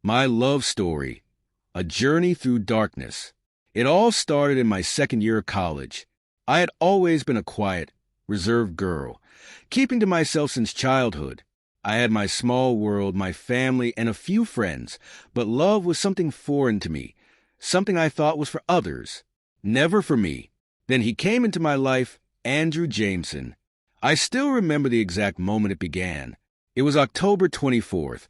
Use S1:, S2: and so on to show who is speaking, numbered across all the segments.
S1: My love story, a journey through darkness. It all started in my second year of college. I had always been a quiet, reserved girl, keeping to myself since childhood. I had my small world, my family, and a few friends, but love was something foreign to me, something I thought was for others, never for me. Then he came into my life, Andrew Jameson. I still remember the exact moment it began. It was October 24th,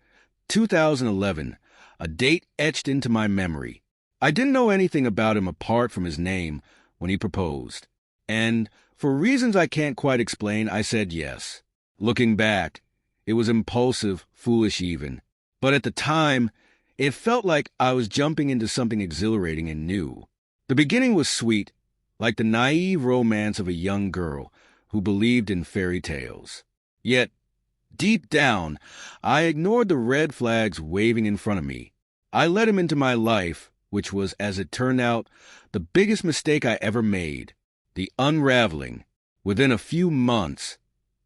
S1: 2011, a date etched into my memory. I didn't know anything about him apart from his name when he proposed. And, for reasons I can't quite explain, I said yes. Looking back, it was impulsive, foolish even. But at the time, it felt like I was jumping into something exhilarating and new. The beginning was sweet, like the naive romance of a young girl who believed in fairy tales. Yet, deep down, I ignored the red flags waving in front of me. I let him into my life, which was, as it turned out, the biggest mistake I ever made. The unraveling. Within a few months,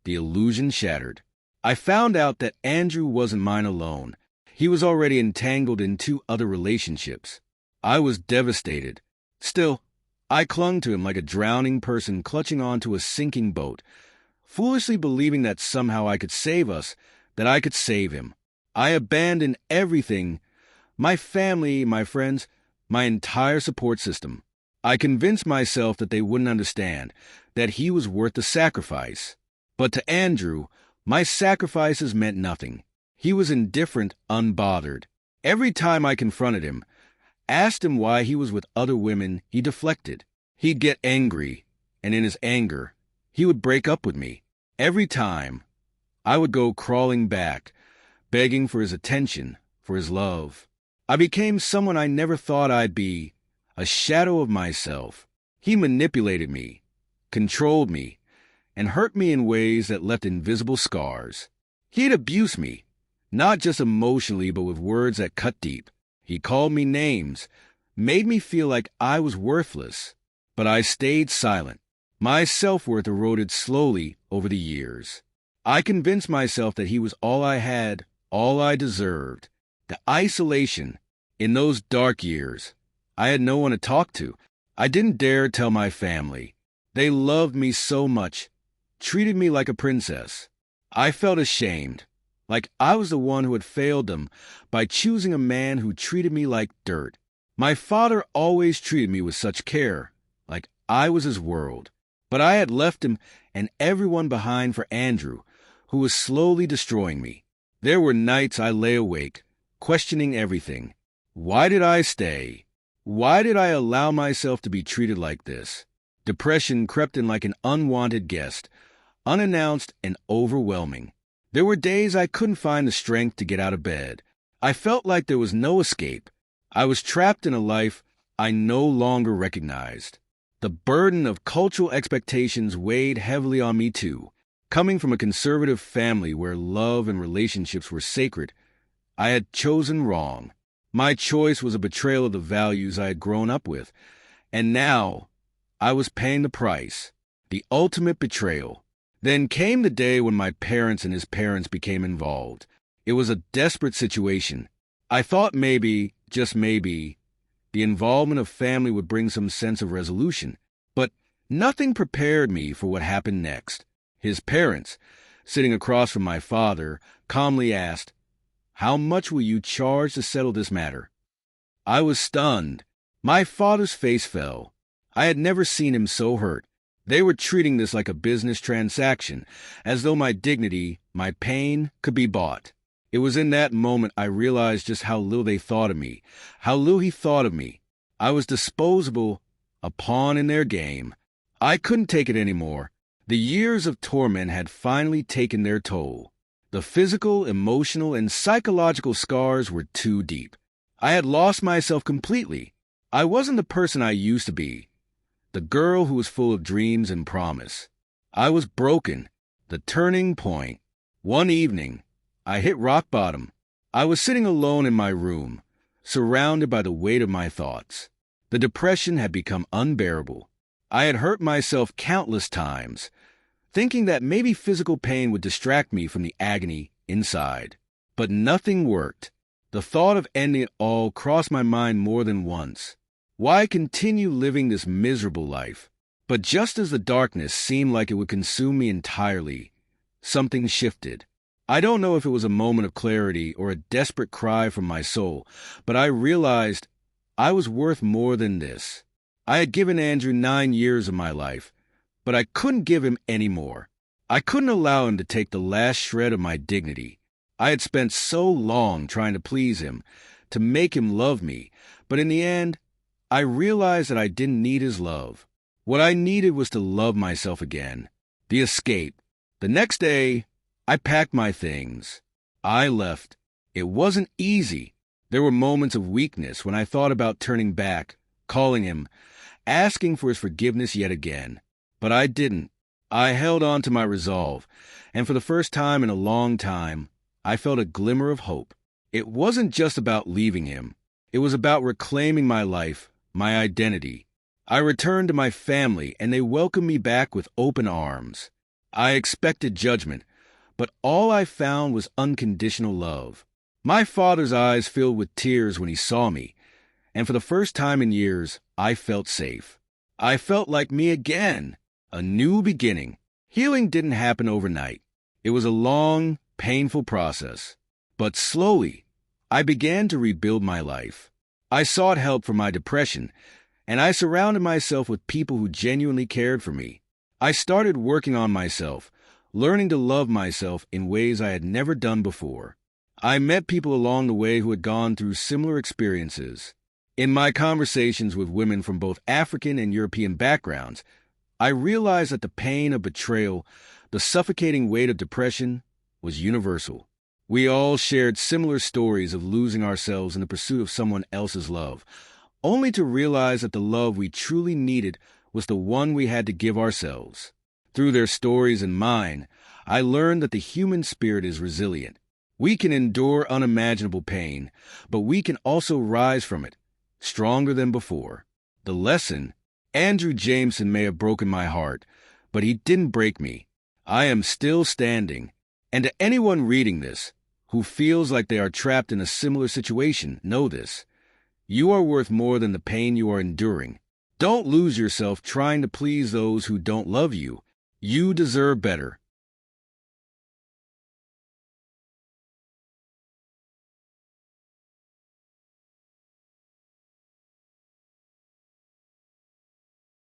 S1: the illusion shattered. I found out that Andrew wasn't mine alone. He was already entangled in 2 other relationships. I was devastated. Still, I clung to him like a drowning person clutching onto a sinking boat, foolishly believing that somehow I could save us, that I could save him. I abandoned everything, my family, my friends, my entire support system. I convinced myself that they wouldn't understand, that he was worth the sacrifice. But to Andrew, my sacrifices meant nothing. He was indifferent, unbothered. Every time I confronted him, asked him why he was with other women, he deflected. He'd get angry, and in his anger, he would break up with me. Every time, I would go crawling back, begging for his attention, for his love. I became someone I never thought I'd be, a shadow of myself. He manipulated me, controlled me, and hurt me in ways that left invisible scars. He'd abuse me, not just emotionally but with words that cut deep. He called me names, made me feel like I was worthless. But I stayed silent. My self-worth eroded slowly over the years. I convinced myself that he was all I had, all I deserved. The isolation. In those dark years, I had no one to talk to. I didn't dare tell my family. They loved me so much, treated me like a princess. I felt ashamed, like I was the one who had failed them by choosing a man who treated me like dirt. My father always treated me with such care, like I was his world. But I had left him and everyone behind for Andrew, who was slowly destroying me. There were nights I lay awake, questioning everything. Why did I stay? Why did I allow myself to be treated like this? Depression crept in like an unwanted guest, unannounced and overwhelming. There were days I couldn't find the strength to get out of bed. I felt like there was no escape. I was trapped in a life I no longer recognized. The burden of cultural expectations weighed heavily on me too. Coming from a conservative family where love and relationships were sacred, I had chosen wrong. My choice was a betrayal of the values I had grown up with, and now I was paying the price, the ultimate betrayal. Then came the day when my parents and his parents became involved. It was a desperate situation. I thought maybe, just maybe, the involvement of family would bring some sense of resolution, but nothing prepared me for what happened next. His parents, sitting across from my father, calmly asked, "How much will you charge to settle this matter?" I was stunned. My father's face fell. I had never seen him so hurt. They were treating this like a business transaction, as though my dignity, my pain, could be bought. It was in that moment I realized just how little they thought of me, how little he thought of me. I was disposable, a pawn in their game. I couldn't take it anymore. The years of torment had finally taken their toll. The physical, emotional, and psychological scars were too deep. I had lost myself completely. I wasn't the person I used to be, the girl who was full of dreams and promise. I was broken. The turning point. One evening, I hit rock bottom. I was sitting alone in my room, surrounded by the weight of my thoughts. The depression had become unbearable. I had hurt myself countless times, thinking that maybe physical pain would distract me from the agony inside. But nothing worked. The thought of ending it all crossed my mind more than once. Why continue living this miserable life? But just as the darkness seemed like it would consume me entirely, something shifted. I don't know if it was a moment of clarity or a desperate cry from my soul, but I realized I was worth more than this. I had given Andrew 9 years of my life, but I couldn't give him any more. I couldn't allow him to take the last shred of my dignity. I had spent so long trying to please him, to make him love me, but in the end, I realized that I didn't need his love. What I needed was to love myself again. The escape. The next day, I packed my things. I left. It wasn't easy. There were moments of weakness when I thought about turning back, calling him, asking for his forgiveness yet again. But I didn't. I held on to my resolve, and for the first time in a long time, I felt a glimmer of hope. It wasn't just about leaving him. It was about reclaiming my life, my identity. I returned to my family, and they welcomed me back with open arms. I expected judgment, but all I found was unconditional love. My father's eyes filled with tears when he saw me, and for the first time in years, I felt safe. I felt like me again, a new beginning. Healing didn't happen overnight. It was a long, painful process. But slowly, I began to rebuild my life. I sought help for my depression, and I surrounded myself with people who genuinely cared for me. I started working on myself, learning to love myself in ways I had never done before. I met people along the way who had gone through similar experiences. In my conversations with women from both African and European backgrounds, I realized that the pain of betrayal, the suffocating weight of depression, was universal. We all shared similar stories of losing ourselves in the pursuit of someone else's love, only to realize that the love we truly needed was the one we had to give ourselves. Through their stories and mine, I learned that the human spirit is resilient. We can endure unimaginable pain, but we can also rise from it, stronger than before. The lesson: Andrew Jameson may have broken my heart, but he didn't break me. I am still standing. And to anyone reading this, who feels like they are trapped in a similar situation, know this: you are worth more than the pain you are enduring. Don't lose yourself trying to please those who don't love you. You deserve better.